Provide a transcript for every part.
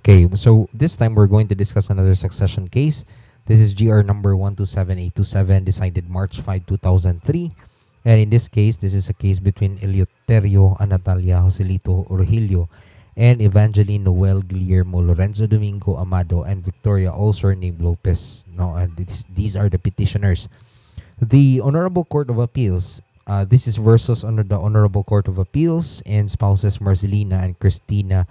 Okay, so this time we're going to discuss another succession case. This is GR number 127827, decided March 5, 2003. And in this case, this is a case between Eleuterio Anatalia Joselito Urgilio and Evangeline Noel Guillermo Lorenzo Domingo Amado and Victoria also named Lopez. No, and these are the petitioners. The Honorable Court of Appeals, this is versus under the Honorable Court of Appeals and spouses Marcelina and Cristina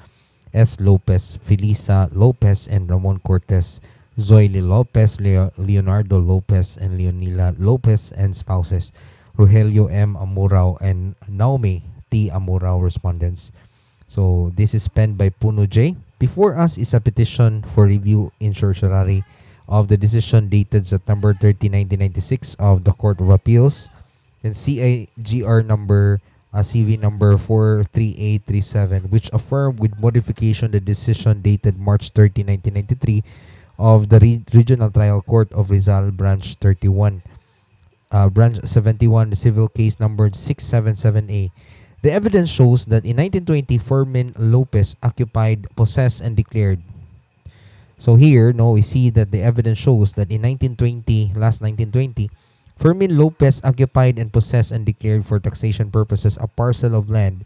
S. Lopez, Felisa Lopez, and Ramon Cortez, Zoily Lopez, Leonardo Lopez, and Leonila Lopez, and spouses Rogelio M. Amurao and Naomi T. Amurao, respondents. So this is penned by Puno J. Before us is a petition for review in certiorari of the decision dated September 30, 1996 of the Court of Appeals and CIGR number CV number 43837, which affirmed with modification the decision dated March 30, 1993 of the Regional Trial Court of Rizal, Branch 31, Branch 71, the civil case number 677A. The evidence shows that in 1920, Fermin Lopez occupied, possessed, and declared. So here, we see that the evidence shows that in 1920, Fermin Lopez occupied and possessed and declared for taxation purposes a parcel of land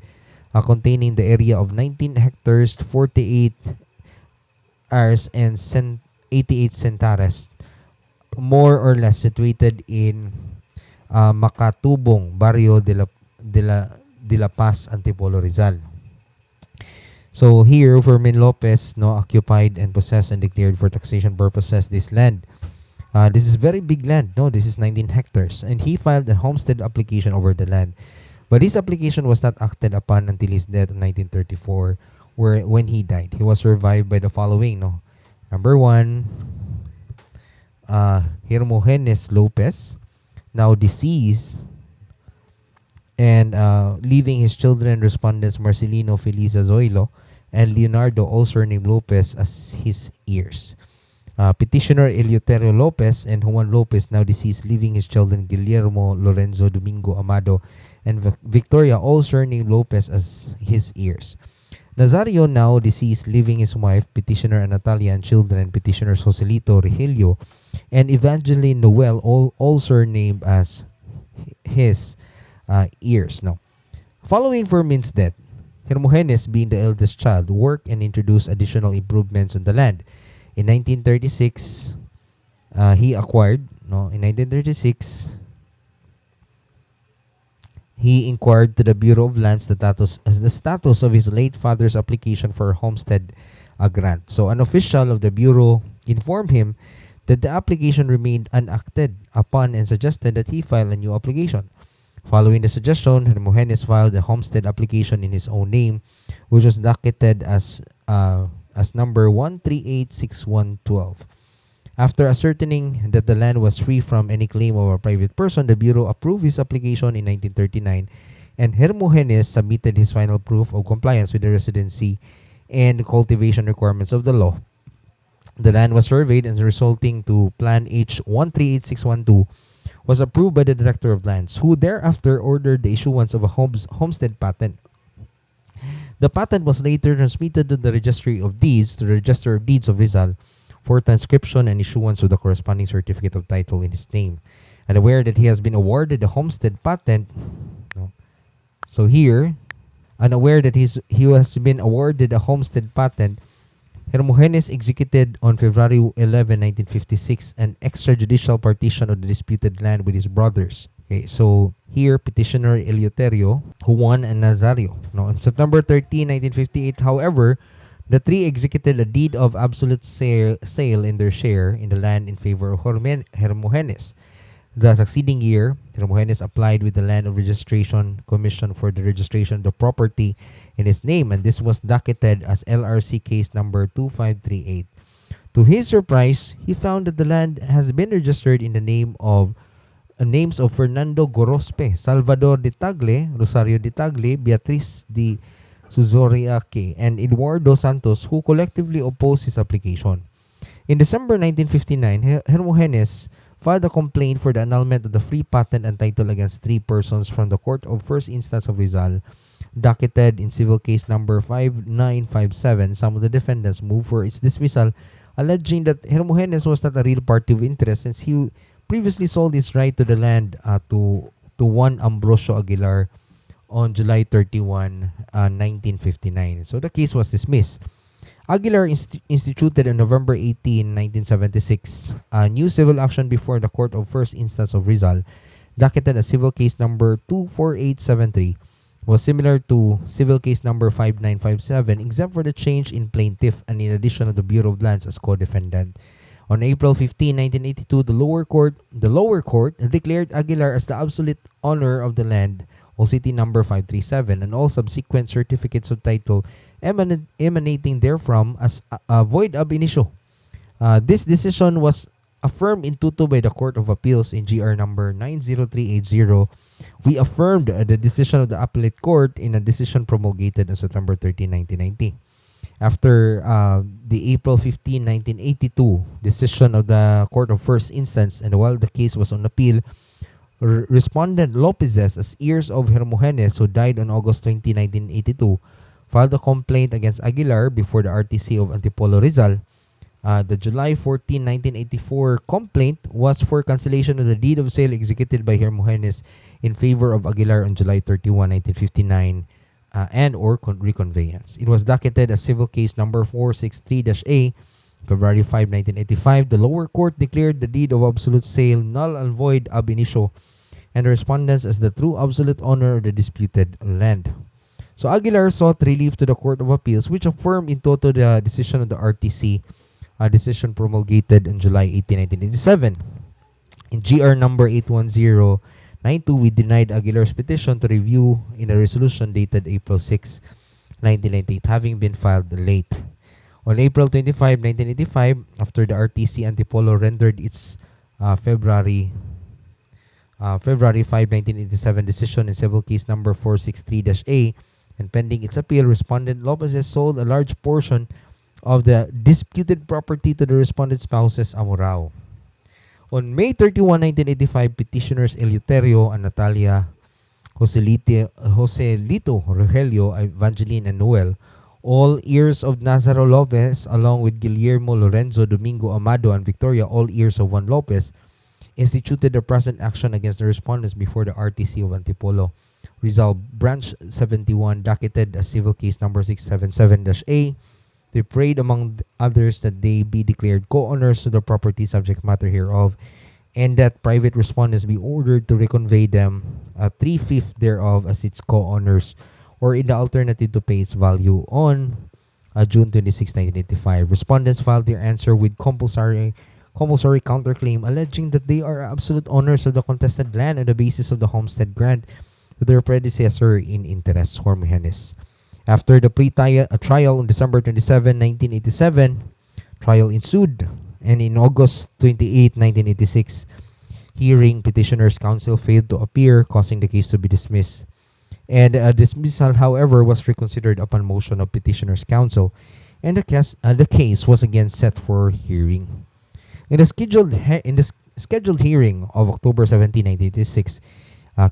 containing the area of 19 hectares, 48 acres, and 88 centares, more or less situated in Makatubong, Barrio de la Paz, Antipolo, Rizal. So here, Fermin Lopez occupied and possessed and declared for taxation purposes this land. This is very big land. This is 19 hectares. And he filed a homestead application over the land. But his application was not acted upon until his death in 1934, when he died. He was survived by the following. Number one, Hermogenes Lopez, now deceased, and leaving his children, respondents Marcelino Felisa Zoilo and Leonardo, also named Lopez, as his heirs. Petitioner Eleuterio Lopez and Juan Lopez, now deceased, leaving his children Guillermo Lorenzo Domingo Amado and Victoria, also named Lopez, as his heirs. Nazario, now deceased, leaving his wife, petitioner Natalia, and children, petitioners Joselito Regilio and Evangeline Noel, also named as his heirs. Following Fermin's death, Hermogenes, being the eldest child, worked and introduced additional improvements on the land. In 1936, he acquired. In 1936, he inquired to the Bureau of Lands the status of his late father's application for homestead grant. So an official of the Bureau informed him that the application remained unacted upon and suggested that he file a new application. Following the suggestion, Hermogenes filed a homestead application in his own name, which was docketed as number 1386112. After ascertaining that the land was free from any claim of a private person, the Bureau approved his application in 1939, and Hermogenes submitted his final proof of compliance with the residency and cultivation requirements of the law. The land was surveyed, and resulting to Plan H 138612 was approved by the Director of Lands, who thereafter ordered the issuance of a homestead patent. The patent was later transmitted to the Registry of Deeds, to the Register of Deeds of Rizal, for transcription and issuance of the corresponding certificate of title in his name. And aware that he has been awarded the homestead patent, so here, unaware that he has been awarded a homestead patent, Hermogenes executed on February 11, 1956, an extrajudicial partition of the disputed land with his brothers. Okay, so here, petitioner Eleuterio, Juan, and Nazario. On September 13, 1958, however, the three executed a deed of absolute sale in their share in the land in favor of Hermogenes. The succeeding year, Hermogenes applied with the Land of Registration Commission for the registration of the property in his name, and this was docketed as LRC case number 2538. To his surprise, he found that the land has been registered in the names of Fernando Gorospe, Salvador de Tagle, Rosario de Tagle, Beatriz de Suzoriaque, and Eduardo Santos, who collectively opposed his application. In December 1959, Hermogenes filed a complaint for the annulment of the free patent and title against three persons from the Court of First Instance of Rizal, docketed in civil case number 5957. Some of the defendants moved for its dismissal, alleging that Hermogenes was not a real party of interest since he previously sold his right to the land to one Ambrosio Aguilar on July 31, 1959. So the case was dismissed. Aguilar instituted on November 18, 1976, a new civil action before the Court of First Instance of Rizal, docketed as civil case number 24873, was similar to civil case number 5957 except for the change in plaintiff and in addition of the Bureau of Lands as co-defendant. On April 15, 1982, the lower court declared Aguilar as the absolute owner of the land, OCT number 537, and all subsequent certificates of title emanating therefrom as void ab initio. This decision was affirmed in tuto by the Court of Appeals in GR number 90380. We affirmed the decision of the appellate court in a decision promulgated on September 13, 1990. After the April 15, 1982 decision of the Court of First Instance, and while the case was on appeal, Respondent Lopezes, as heirs of Hermogenes, who died on August 20, 1982, filed a complaint against Aguilar before the RTC of Antipolo Rizal. The July 14, 1984 complaint was for cancellation of the deed of sale executed by Hermogenes in favor of Aguilar on July 31, 1959 and or reconveyance. It was docketed as civil case number 463-A, February 5, 1985. The lower court declared the deed of absolute sale null and void ab initio and the respondents as the true absolute owner of the disputed land. So Aguilar sought relief to the Court of Appeals, which affirmed in toto the decision of the RTC, a decision promulgated on July 18, 1987. In GR number 81092, we denied Aguilar's petition to review in a resolution dated April 6, 1998, having been filed late. On April 25, 1985, after the RTC Antipolo rendered its February 5, 1987 decision in civil case number 463-A, and pending its appeal, Respondent Lopezes sold a large portion of the disputed property to the respondent spouses Amorao. On May 31, 1985, petitioners Eleuterio and Natalia Joselito Rogelio, Evangeline, and Noel, all heirs of Nazaro Lopez, along with Guillermo Lorenzo Domingo Amado and Victoria, all heirs of Juan Lopez, instituted the present action against the respondents before the RTC of Antipolo Rizal, Branch 71, docketed as civil case number 677-A. They prayed, among others, that they be declared co-owners of the property subject matter hereof, and that private respondents be ordered to reconvey them 3/5 thereof as its co-owners, or in the alternative to pay its value on June 26, 1985. Respondents filed their answer with compulsory counterclaim alleging that they are absolute owners of the contested land on the basis of the homestead grant to their predecessor in interest, Hermogenes. After the trial on December 27, 1987, trial ensued, and in August 28, 1986, hearing, petitioner's counsel failed to appear, causing the case to be dismissed. And dismissal, however, was reconsidered upon motion of petitioner's counsel, and the case was again set for hearing. In the scheduled hearing of October 17, 1986,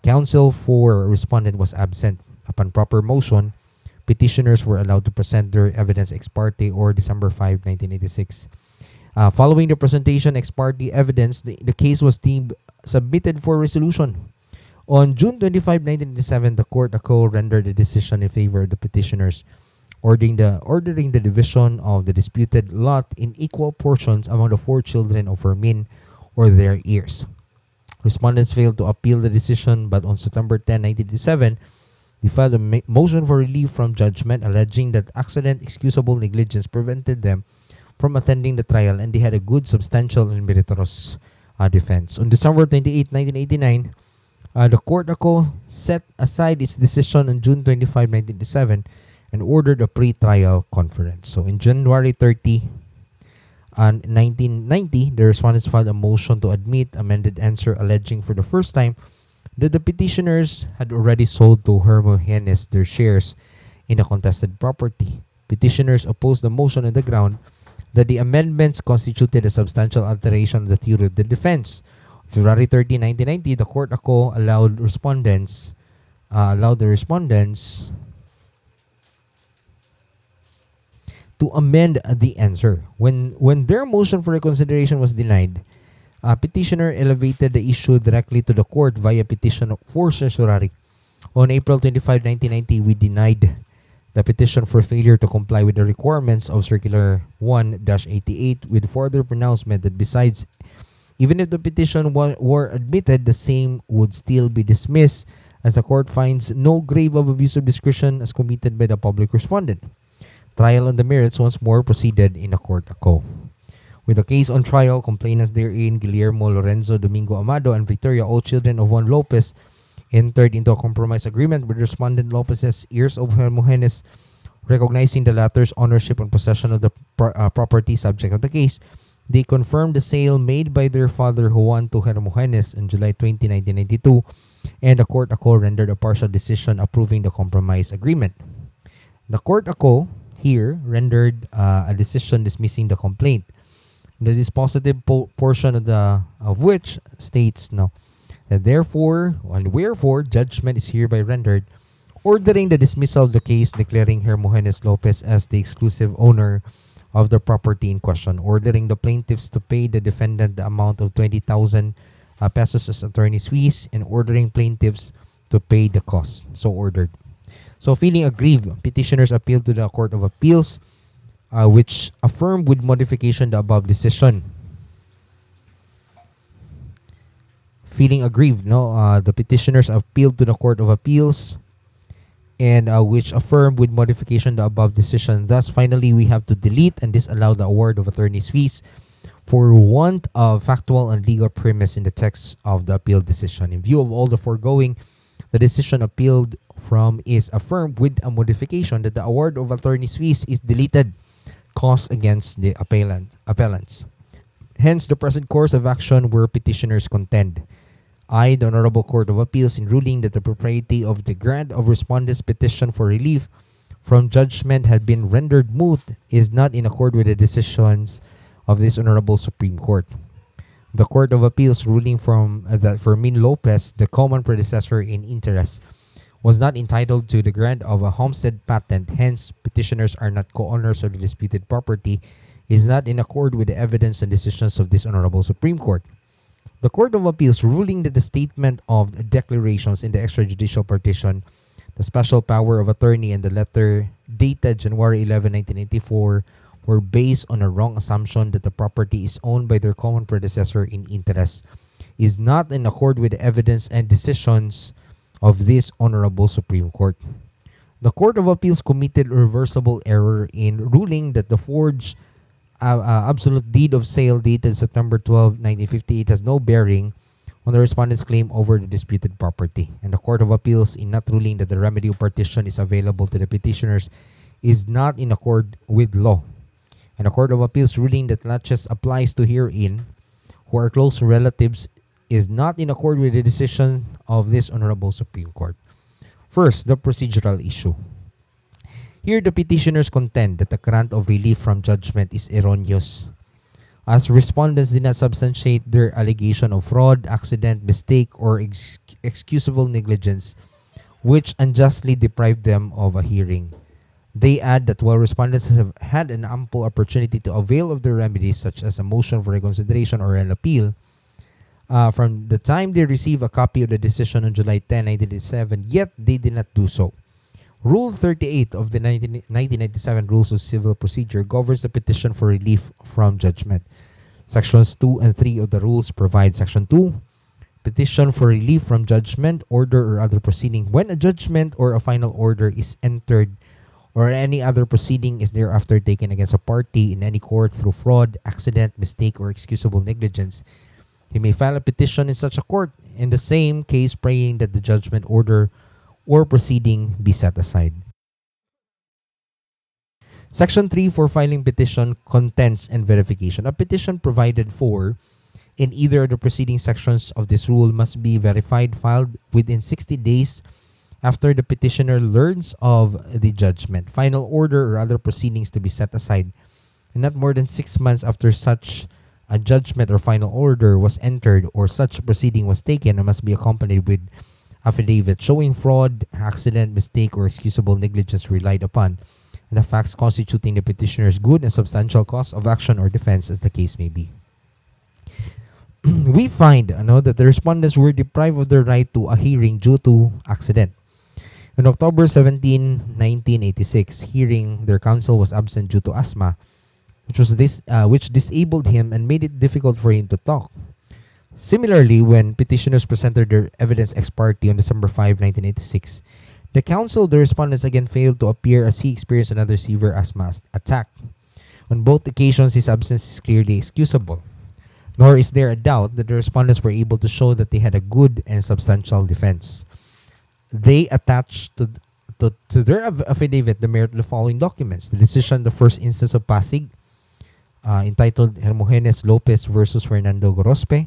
counsel for respondent was absent. Upon proper motion, petitioners were allowed to present their evidence ex parte or December 5, 1986. Following the presentation ex parte evidence, the case was deemed submitted for resolution. On June 25, 1987, the court rendered a decision in favor of the petitioners, ordering the division of the disputed lot in equal portions among the 4 children of Fermin or their heirs. Respondents failed to appeal the decision, but on September 10, 1987, they filed a motion for relief from judgment, alleging that accident excusable negligence prevented them from attending the trial, and they had a good, substantial, and meritorious defense. On December 28, 1989, the court set aside its decision on June 25, 1987, and ordered a pre-trial conference. So in January 30, 1990, the respondents filed a motion to admit amended answer, alleging for the first time that the petitioners had already sold to Hermogenes their shares in the contested property. Petitioners opposed the motion on the ground that the amendments constituted a substantial alteration of the theory of the defense. February 13, 1990, the Court Ako allowed the respondents to amend the answer. When their motion for reconsideration was denied, petitioner elevated the issue directly to the court via petition for certiorari. On April 25, 1990, we denied the petition for failure to comply with the requirements of Circular 1-88 with further pronouncement that besides, even if the petition were admitted, the same would still be dismissed as the court finds no grave of abuse of discretion as committed by the public respondent. Trial on the merits once more proceeded in the Court Ako. With the case on trial, complainants therein, Guillermo Lorenzo Domingo Amado and Victoria, all children of Juan Lopez, entered into a compromise agreement with respondent Lopez's heirs of Hermogenes, recognizing the latter's ownership and possession of the property subject of the case. They confirmed the sale made by their father Juan to Hermogenes on July 20, 1992, and the Court Ako rendered a partial decision approving the compromise agreement. The Court Ako here rendered a decision dismissing the complaint. The dispositive portion of which states that therefore and wherefore judgment is hereby rendered, ordering the dismissal of the case, declaring Hermogenes Lopez as the exclusive owner of the property in question, ordering the plaintiffs to pay the defendant the amount of 20,000 pesos as attorney's fees, and ordering plaintiffs to pay the cost. So ordered. So feeling aggrieved, petitioners appealed to the Court of Appeals, which affirmed with modification the above decision. Feeling aggrieved, the petitioners appealed to the Court of Appeals, and which affirmed with modification the above decision. Thus, finally, we have to delete and disallow the award of attorney's fees for want of factual and legal premise in the text of the appeal decision. In view of all the foregoing, the decision appealed from is affirmed with a modification that the award of attorney's fees is deleted, cause against the appellants. Hence, the present course of action where petitioners contend. I, the Honorable Court of Appeals, in ruling that the propriety of the grant of respondent's petition for relief from judgment had been rendered moot, is not in accord with the decisions of this Honorable Supreme Court. The Court of Appeals ruling that Fermin Lopez, the common predecessor in interest, was not entitled to the grant of a homestead patent, hence petitioners are not co-owners of the disputed property, is not in accord with the evidence and decisions of this Honorable Supreme Court. The Court of Appeals ruling that the statement of declarations in the extrajudicial partition, the special power of attorney, and the letter dated January 11, 1984 were based on a wrong assumption that the property is owned by their common predecessor in interest, is not in accord with the evidence and decisions of this Honorable Supreme Court. The Court of Appeals committed a reversible error in ruling that the forged absolute deed of sale dated September 12, 1958 has no bearing on the respondent's claim over the disputed property. And the Court of Appeals, in not ruling that the remedy of partition is available to the petitioners, is not in accord with law. And the Court of Appeals ruling that laches applies to herein, who are close relatives, is not in accord with the decision of this Honorable Supreme Court. First, the procedural issue. Here, the petitioners contend that the grant of relief from judgment is erroneous, as respondents did not substantiate their allegation of fraud, accident, mistake, or excusable negligence, which unjustly deprived them of a hearing. They add that while respondents have had an ample opportunity to avail of their remedies, such as a motion for reconsideration or an appeal, from the time they received a copy of the decision on July 10, 1987, yet they did not do so. Rule 38 of the 1997 Rules of Civil Procedure governs the petition for relief from judgment. Sections 2 and 3 of the rules provide Section 2, petition for relief from judgment, order, or other proceeding when a judgment or a final order is entered or any other proceeding is thereafter taken against a party in any court through fraud, accident, mistake, or excusable negligence. He may file a petition in such a court in the same case praying that the judgment, order, or proceeding be set aside. Section 3 for filing petition, contents, and verification. A petition provided for in either of the preceding sections of this rule must be verified, filed within 60 days after the petitioner learns of the judgment, final order, or other proceedings to be set aside, and not more than 6 months after such a judgment or final order was entered or such proceeding was taken, and must be accompanied with affidavit showing fraud, accident, mistake, or excusable negligence relied upon, and the facts constituting the petitioner's good and substantial cause of action or defense as the case may be. We find that the respondents were deprived of their right to a hearing due to accident. On October 17, 1986, hearing, their counsel was absent due to asthma, which disabled him and made it difficult for him to talk. Similarly, when petitioners presented their evidence ex parte on December 5, 1986, the counsel of the respondents again failed to appear as he experienced another severe asthma attack. On both occasions, his absence is clearly excusable. Nor is there a doubt that the respondents were able to show that they had a good and substantial defense. They attached to their affidavit the merit of the following documents: the decision, the first instance of Pasig, entitled Hermogenes Lopez versus Fernando Gorospe,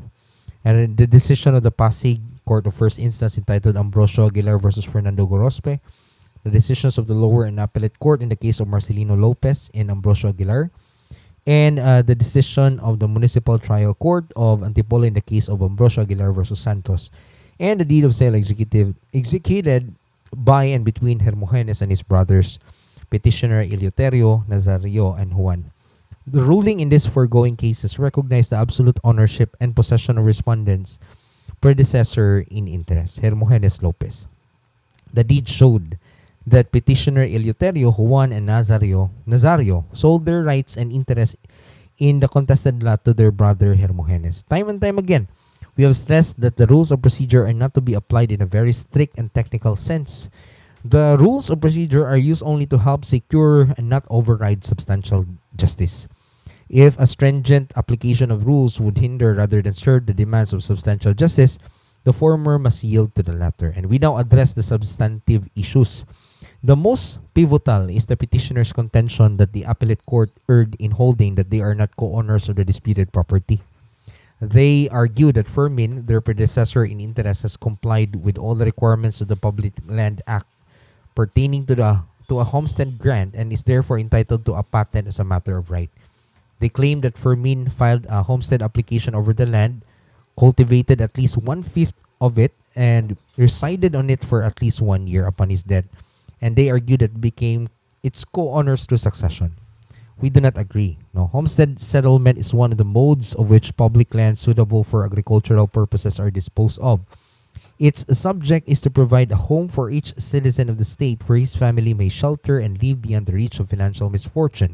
and the decision of the Pasig Court of First Instance entitled Ambrosio Aguilar versus Fernando Gorospe, the decisions of the lower and appellate court in the case of Marcelino Lopez and Ambrosio Aguilar, and the decision of the Municipal Trial Court of Antipolo in the case of Ambrosio Aguilar versus Santos, and the deed of sale executed by and between Hermogenes and his brothers, petitioner Eleuterio, Nazario, and Juan. The ruling in these foregoing cases recognized the absolute ownership and possession of respondents' predecessor in interest, Hermogenes Lopez. The deed showed that petitioner Eleuterio, Juan, and Nazario sold their rights and interest in the contested lot to their brother Hermogenes. Time and time again, we have stressed that the rules of procedure are not to be applied in a very strict and technical sense. The rules of procedure are used only to help secure and not override substantial justice. If a stringent application of rules would hinder rather than serve the demands of substantial justice, the former must yield to the latter. And we now address the substantive issues. The most pivotal is the petitioner's contention that the appellate court erred in holding that they are not co-owners of the disputed property. They argue that Fermin, their predecessor in interest, has complied with all the requirements of the Public Land Act pertaining to a homestead grant and is therefore entitled to a patent as a matter of right. They claim that Fermin filed a homestead application over the land, cultivated at least 1/5 of it, and resided on it for at least 1 year upon his death, and they argue that became its co-owners through succession. We do not agree. No, homestead settlement is one of the modes of which public lands suitable for agricultural purposes are disposed of. Its subject is to provide a home for each citizen of the state where his family may shelter and live beyond the reach of financial misfortune,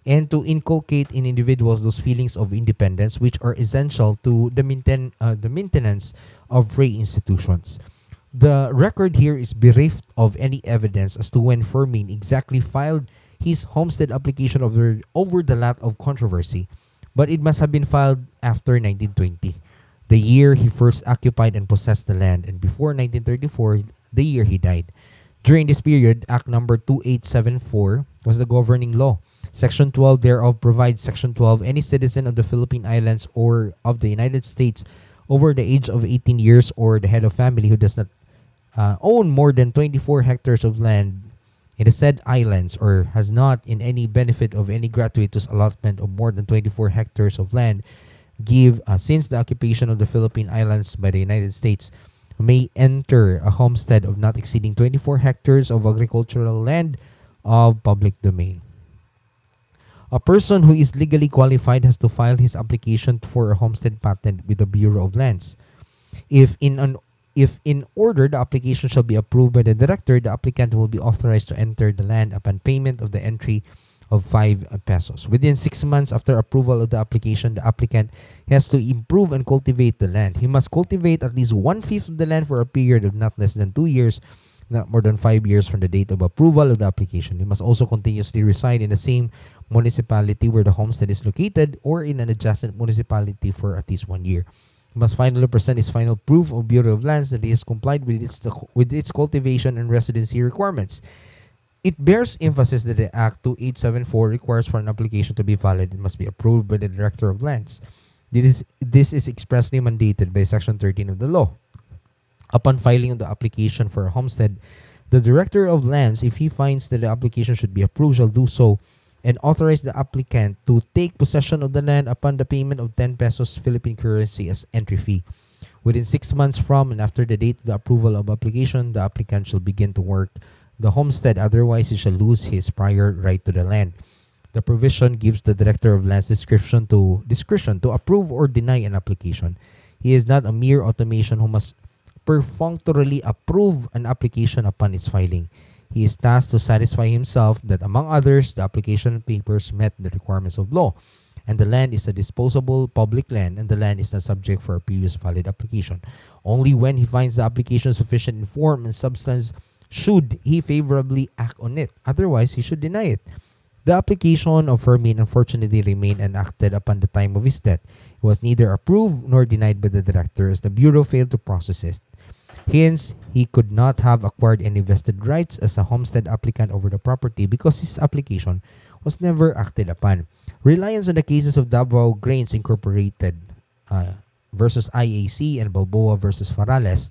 and to inculcate in individuals those feelings of independence which are essential to the maintenance of free institutions. The record here is bereft of any evidence as to when Fermin exactly filed his homestead application over the lot of controversy, but it must have been filed after 1920, the year he first occupied and possessed the land, and before 1934, the year he died. During this period, Act Number 2874 was the governing law. Section 12 thereof provides, Section 12, any citizen of the Philippine Islands or of the United States over the age of 18 years or the head of family who does not own more than 24 hectares of land in the said islands or has not in any benefit of any gratuitous allotment of more than 24 hectares of land give since the occupation of the Philippine Islands by the United States may enter a homestead of not exceeding 24 hectares of agricultural land of public domain. A person who is legally qualified has to file his application for a homestead patent with the Bureau of Lands. If in order the application shall be approved by the director, the applicant will be authorized to enter the land upon payment of the entry of 5 pesos. Within 6 months after approval of the application, the applicant has to improve and cultivate the land. He must cultivate at least 1/5 of the land for a period of not less than 2 years, not more than 5 years from the date of approval of the application. He must also continuously reside in the same municipality where the homestead is located or in an adjacent municipality for at least 1 year. He must finally present his final proof of Bureau of Lands that he has complied with its cultivation and residency requirements. It bears emphasis that the Act 2874 requires for an application to be valid, it must be approved by the Director of Lands. This is expressly mandated by Section 13 of the law. Upon filing of the application for a homestead, the Director of Lands, if he finds that the application should be approved, shall do so and authorized the applicant to take possession of the land upon the payment of 10 pesos Philippine currency as entry fee. Within 6 months from and after the date of the approval of application, the applicant shall begin to work the homestead, otherwise he shall lose his prior right to the land. The provision gives the Director of Lands discretion to approve or deny an application. He is not a mere automation who must perfunctorily approve an application upon its filing. He is tasked to satisfy himself that, among others, the application papers met the requirements of law, and the land is a disposable public land, and the land is not subject for a previous valid application. Only when he finds the application sufficient in form and substance should he favorably act on it. Otherwise, he should deny it. The application of Fermin unfortunately remained enacted upon the time of his death. It was neither approved nor denied by the director, as the Bureau failed to process it. Hence, he could not have acquired any vested rights as a homestead applicant over the property because his application was never acted upon. Reliance on the cases of Davao Grains Incorporated versus IAC and Balboa versus Farales,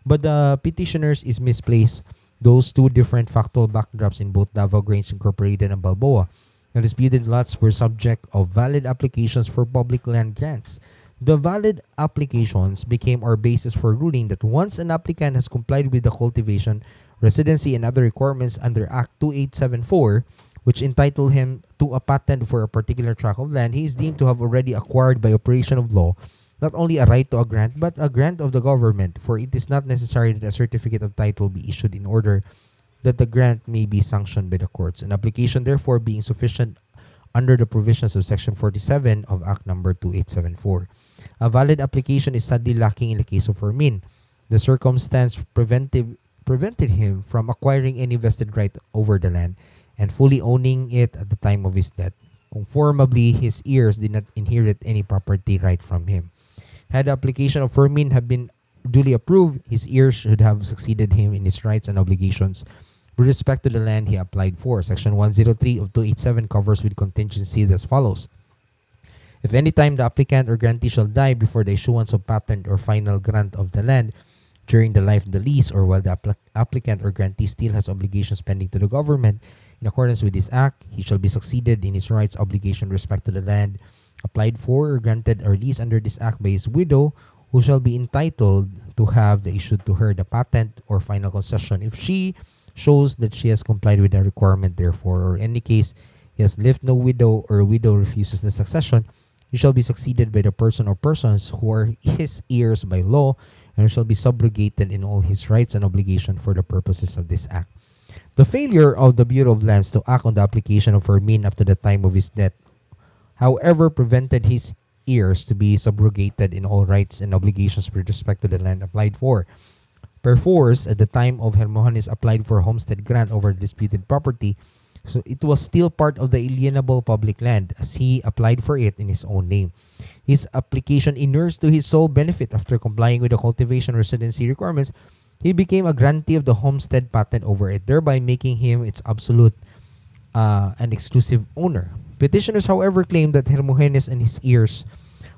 but the petitioners is misplaced. Those two different factual backdrops in both Davao Grains Incorporated and Balboa. The disputed lots were subject of valid applications for public land grants. The valid applications became our basis for ruling that once an applicant has complied with the cultivation, residency, and other requirements under Act 2874, which entitle him to a patent for a particular tract of land, he is deemed to have already acquired by operation of law not only a right to a grant, but a grant of the government, for it is not necessary that a certificate of title be issued in order that the grant may be sanctioned by the courts. An application, therefore, being sufficient under the provisions of Section 47 of Act Number 2874. A valid application is sadly lacking in the case of Fermin. The circumstance prevented him from acquiring any vested right over the land and fully owning it at the time of his death. Conformably, his heirs did not inherit any property right from him. Had the application of Fermin have been duly approved, his heirs should have succeeded him in his rights and obligations with respect to the land he applied for. Section 103 of 287 covers with contingency as follows. If any time the applicant or grantee shall die before the issuance of patent or final grant of the land, during the life of the lease, or while the applicant or grantee still has obligations pending to the government, in accordance with this act, he shall be succeeded in his rights obligation with respect to the land applied for or granted or leased under this act by his widow, who shall be entitled to have the issued to her the patent or final concession if she shows that she has complied with the requirement therefore, or in any case he has left no widow or a widow refuses the succession, he shall be succeeded by the person or persons who are his heirs by law, and shall be subrogated in all his rights and obligations for the purposes of this act. The failure of the Bureau of Lands to act on the application of Fermin up to the time of his death, however, prevented his heirs to be subrogated in all rights and obligations with respect to the land applied for. Perforce, at the time of Hermogenes applied for homestead grant over disputed property, so it was still part of the alienable public land as he applied for it in his own name. His application inures to his sole benefit. After complying with the cultivation residency requirements, he became a grantee of the homestead patent over it, thereby making him its absolute and exclusive owner. Petitioners, however, claim that Hermogenes and his heirs,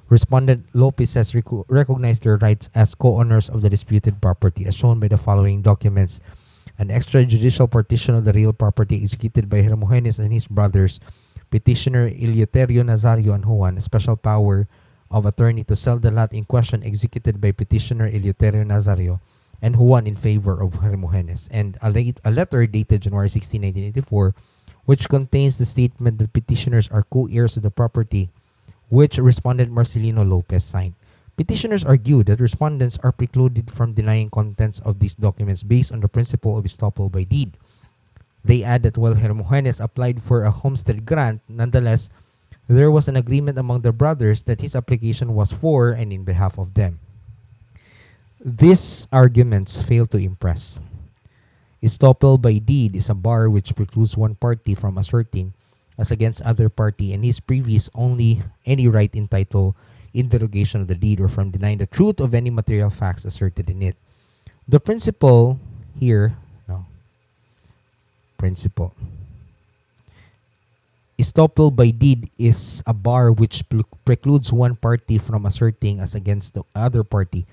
Respondent Lopez, has recognized their rights as co-owners of the disputed property, as shown by the following documents. An extrajudicial partition of the real property executed by Hermogenes and his brothers, Petitioner Eleuterio Nazario and Juan, a special power of attorney to sell the lot in question executed by Petitioner Eleuterio Nazario and Juan in favor of Hermogenes, and a letter dated January 16, 1984, which contains the statement that petitioners are co-heirs of the property, which Respondent Marcelino Lopez signed. Petitioners argue that respondents are precluded from denying contents of these documents based on the principle of estoppel by deed. They add that while Hermogenes applied for a homestead grant, nonetheless, there was an agreement among the brothers that his application was for and in behalf of them. These arguments fail to impress. Estoppel by deed is a bar which precludes one party from asserting, as against other party, and his previous only any right in title, in derogation of the deed, or from denying the truth of any material facts asserted in it. The principle here, estoppel by deed is a bar which precludes one party from asserting as against the other party,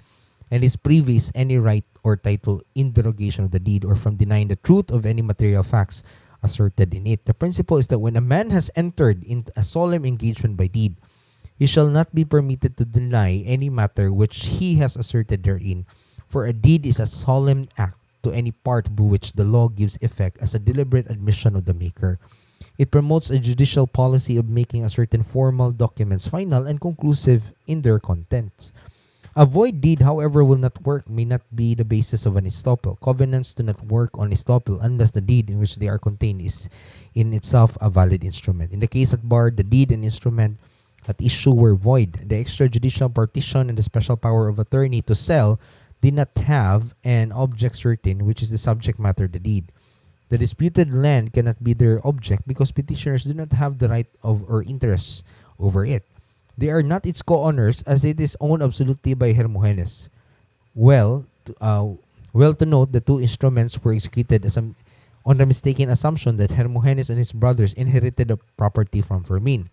and his previous any right or title in derogation of the deed, or from denying the truth of any material facts asserted in it. The principle is that when a man has entered into a solemn engagement by deed, he shall not be permitted to deny any matter which he has asserted therein. For a deed is a solemn act to any part by which the law gives effect as a deliberate admission of the maker. It promotes a judicial policy of making a certain formal documents final and conclusive in their contents. A void deed, however, will not work, may not be the basis of an estoppel. Covenants do not work on estoppel unless the deed in which they are contained is in itself a valid instrument. In the case at bar, the deed and instrument at issue were void. The extrajudicial partition and the special power of attorney to sell did not have an object certain, which is the subject matter of the deed. The disputed land cannot be their object because petitioners do not have the right of or interest over it. They are not its co-owners as it is owned absolutely by Hermogenes. Well to note, the two instruments were executed on the mistaken assumption that Hermogenes and his brothers inherited the property from Fermin.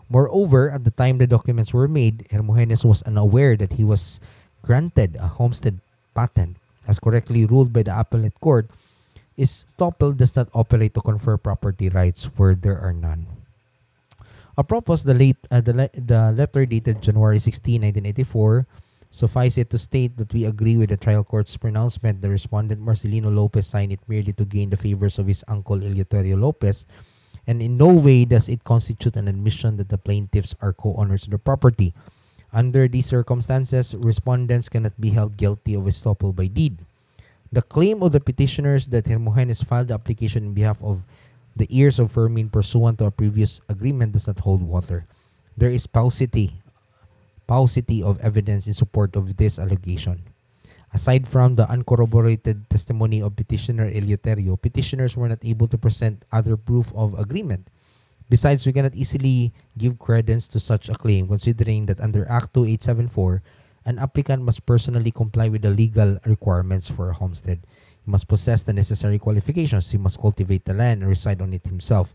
Moreover, at the time the documents were made, Hermogenes was unaware that he was granted a homestead patent. As correctly ruled by the appellate court, estoppel does not operate to confer property rights where there are none. Apropos, the letter dated January 16, 1984, suffice it to state that we agree with the trial court's pronouncement. The respondent Marcelino Lopez signed it merely to gain the favors of his uncle Eleuterio Lopez, and in no way does it constitute an admission that the plaintiffs are co-owners of the property. Under these circumstances, respondents cannot be held guilty of estoppel by deed. The claim of the petitioners that Hermogenes filed the application in behalf of the heirs of Fermin pursuant to a previous agreement does not hold water. There is paucity of evidence in support of this allegation. Aside from the uncorroborated testimony of petitioner Eleuterio, petitioners were not able to present other proof of agreement. Besides, we cannot easily give credence to such a claim considering that under Act 2874, an applicant must personally comply with the legal requirements for a homestead. He must possess the necessary qualifications. He must cultivate the land and reside on it himself.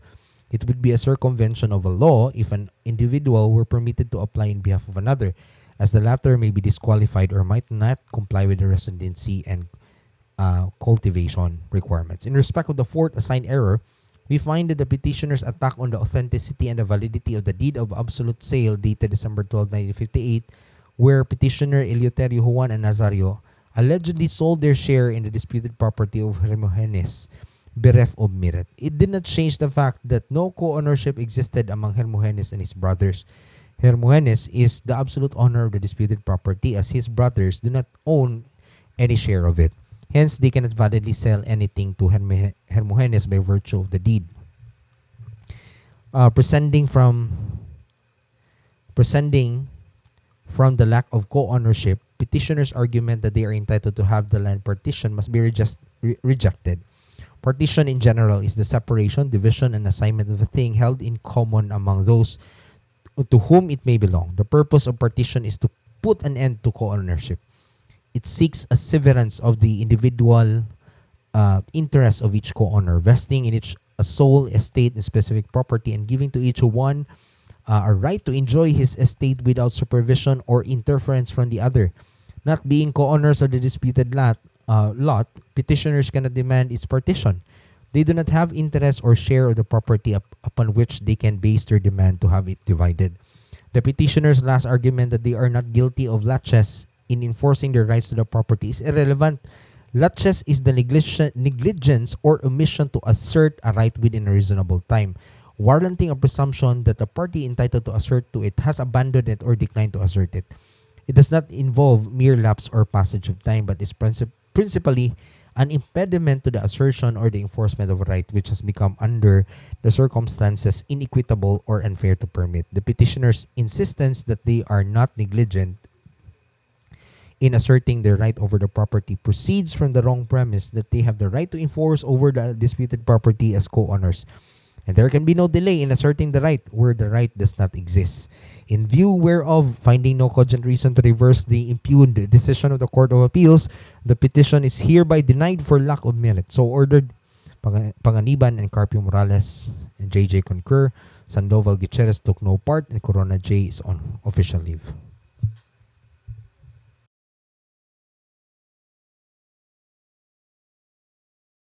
It would be a circumvention of a law if an individual were permitted to apply in behalf of another, as the latter may be disqualified or might not comply with the residency and cultivation requirements. In respect of the fourth assigned error, we find that the petitioner's attack on the authenticity and the validity of the deed of absolute sale dated December 12, 1958, where petitioner Eleuterio, Juan, and Nazario allegedly sold their share in the disputed property of Hermogenes, bereft of merit. It did not change the fact that no co-ownership existed among Hermogenes and his brothers. Hermogenes is the absolute owner of the disputed property as his brothers do not own any share of it. Hence, they cannot validly sell anything to Hermogenes by virtue of the deed. Prescinding from the lack of co-ownership, petitioners' argument that they are entitled to have the land partition must be rejected. Partition in general is the separation, division, and assignment of a thing held in common among those to whom it may belong. The purpose of partition is to put an end to co-ownership. It seeks a severance of the individual interests of each co-owner, vesting in each a sole estate in specific property and giving to each one a right to enjoy his estate without supervision or interference from the other. Not being co-owners of the disputed lot, petitioners cannot demand its partition. They do not have interest or share of the property upon which they can base their demand to have it divided. The petitioner's last argument that they are not guilty of laches in enforcing their rights to the property is irrelevant. Laches is the negligence or omission to assert a right within a reasonable time, warranting a presumption that the party entitled to assert to it has abandoned it or declined to assert it. It does not involve mere lapse or passage of time, but is principally an impediment to the assertion or the enforcement of a right which has become under the circumstances inequitable or unfair to permit. The petitioner's insistence that they are not negligent in asserting their right over the property proceeds from the wrong premise that they have the right to enforce over the disputed property as co-owners, and there can be no delay in asserting the right where the right does not exist. In view whereof, finding no cogent reason to reverse the impugned decision of the Court of Appeals, the petition is hereby denied for lack of merit. So ordered. Panganiban and Carpio Morales and JJ concur. Sandoval Gutierrez took no part, and Corona J is on official leave.